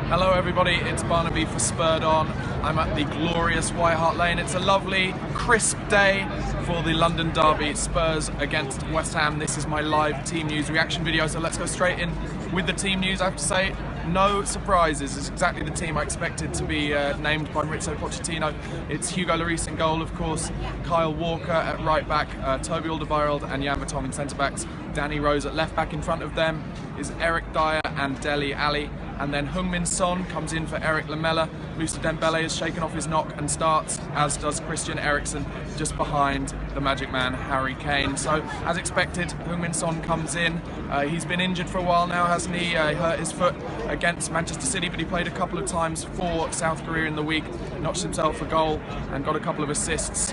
Hello everybody, it's Barnaby for Spurred On. I'm at the glorious White Hart Lane. It's a lovely, crisp day for the London derby, Spurs against West Ham. This is my live team news reaction video, so let's go straight in with the team news. I have to say, no surprises. It's exactly the team I expected to be named by Mauricio Pochettino. It's Hugo Lloris in goal, of course, Kyle Walker at right back, Toby Alderweireld and Jan Vertonghen centre backs, Danny Rose at left back. In front of them is Eric Dyer and Dele Alli. And then Heung-min Son comes in for Eric Lamela. Moussa Dembele has shaken off his knock and starts, as does Christian Eriksen, just behind the magic man Harry Kane. So, as expected, Heung-min Son comes in. He's been injured for a while now, hasn't he? He hurt his foot against Manchester City, but he played a couple of times for South Korea in the week, notched himself a goal and got a couple of assists.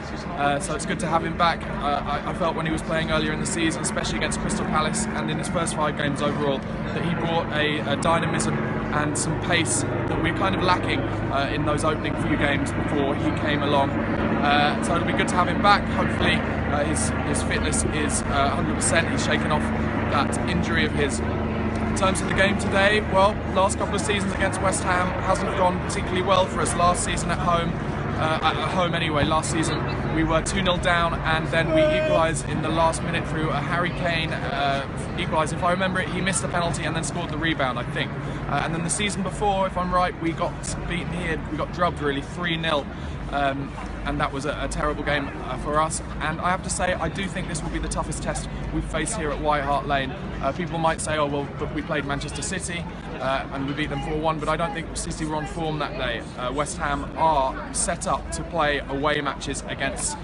So it's good to have him back. I felt when he was playing earlier in the season, especially against Crystal Palace and in his first 5 games overall, that he brought a dynamism and some pace that we're kind of lacking in those opening few games before he came along. So it'll be good to have him back. Hopefully his fitness is 100%. He's shaken off that injury of his. In terms of the game today, well, last couple of seasons against West Ham hasn't gone particularly well for us. Last season at home anyway, last season we were 2-0 down and then we equalised in the last minute through a Harry Kane equalised. If I remember it, he missed the penalty and then scored the rebound, I think. And then the season before, if I'm right, we got beaten here, we got drubbed really 3-0. And that was a terrible game for us. And I have to say, I do think this will be the toughest test we've faced here at White Hart Lane. People might say, oh well, but we played Manchester City and we beat them 4-1, but I don't think City were on form that day. West Ham are set up to play away matches against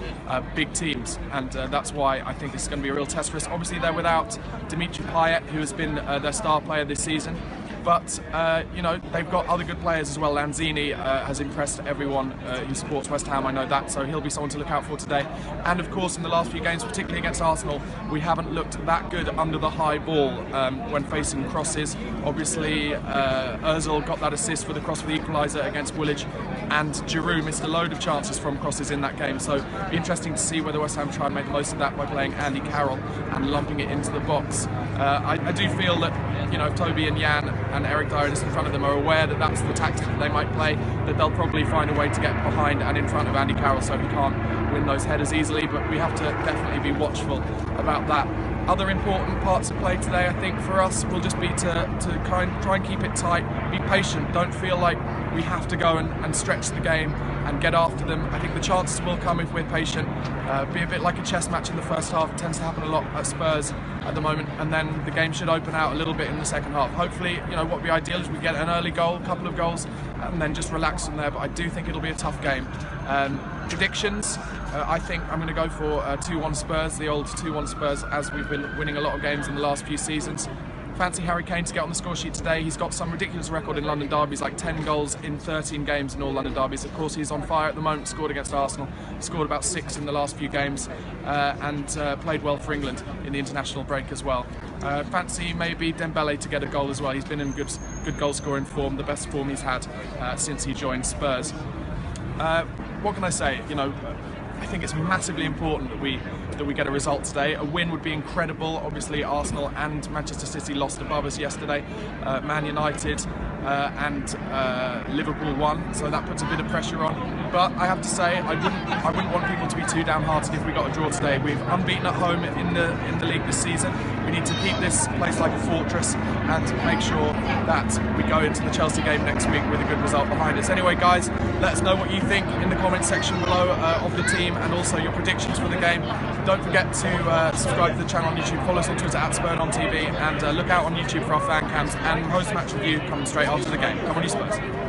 big teams, and that's why I think this is going to be a real test for us. Obviously they're without Dimitri Payet, who has been their star player this season. But, you know, they've got other good players as well. Lanzini has impressed everyone who supports West Ham, I know that, so he'll be someone to look out for today. And of course, in the last few games, particularly against Arsenal, we haven't looked that good under the high ball when facing crosses. Obviously, Ozil got that assist for the cross for the equaliser against Woolwich, and Giroud missed a load of chances from crosses in that game. So it'll be interesting to see whether West Ham try and make the most of that by playing Andy Carroll and lumping it into the box. I do feel that, you know, if Toby and Jan and Eric Dyer just in front of them are aware that that's the tactic that they might play, that they'll probably find a way to get behind and in front of Andy Carroll so he can't win those headers easily, but we have to definitely be watchful about that. Other important parts of play today, I think, for us will just be to try and keep it tight, be patient, don't feel like we have to go and stretch the game and get after them. I think the chances will come if we're patient. Be a bit like a chess match in the first half. It tends to happen a lot at Spurs at the moment, and then the game should open out a little bit in the second half. Hopefully, you know, what would be ideal is we get an early goal, a couple of goals, and then just relax from there, but I do think it'll be a tough game. Predictions, I think I'm going to go for 2-1 Spurs, the old 2-1 Spurs, as we've been winning a lot of games in the last few seasons. Fancy Harry Kane to get on the score sheet today. He's got some ridiculous record in London derbies, like 10 goals in 13 games in all London derbies. Of course, he's on fire at the moment, scored against Arsenal, scored about 6 in the last few games, and played well for England in the international break as well. Fancy maybe Dembele to get a goal as well. He's been in good goal scoring form, the best form he's had since he joined Spurs. What can I say? You know, I think it's massively important that we get a result today. A win would be incredible. Obviously, Arsenal and Manchester City lost above us yesterday. Man United and Liverpool won, so that puts a bit of pressure on. But I have to say, I wouldn't want people to be too downhearted if we got a draw today. We've unbeaten at home in the league this season. We need to keep this place like a fortress and make sure that we go into the Chelsea game next week with a good result behind us. Anyway, guys, let us know what you think in the comments section below of the team, and also your predictions for the game. Don't forget to subscribe to the channel on YouTube, follow us on Twitter at SpurredOnTV, and look out on YouTube for our fan cams and post-match review coming straight after the game. Come on, you Spurs.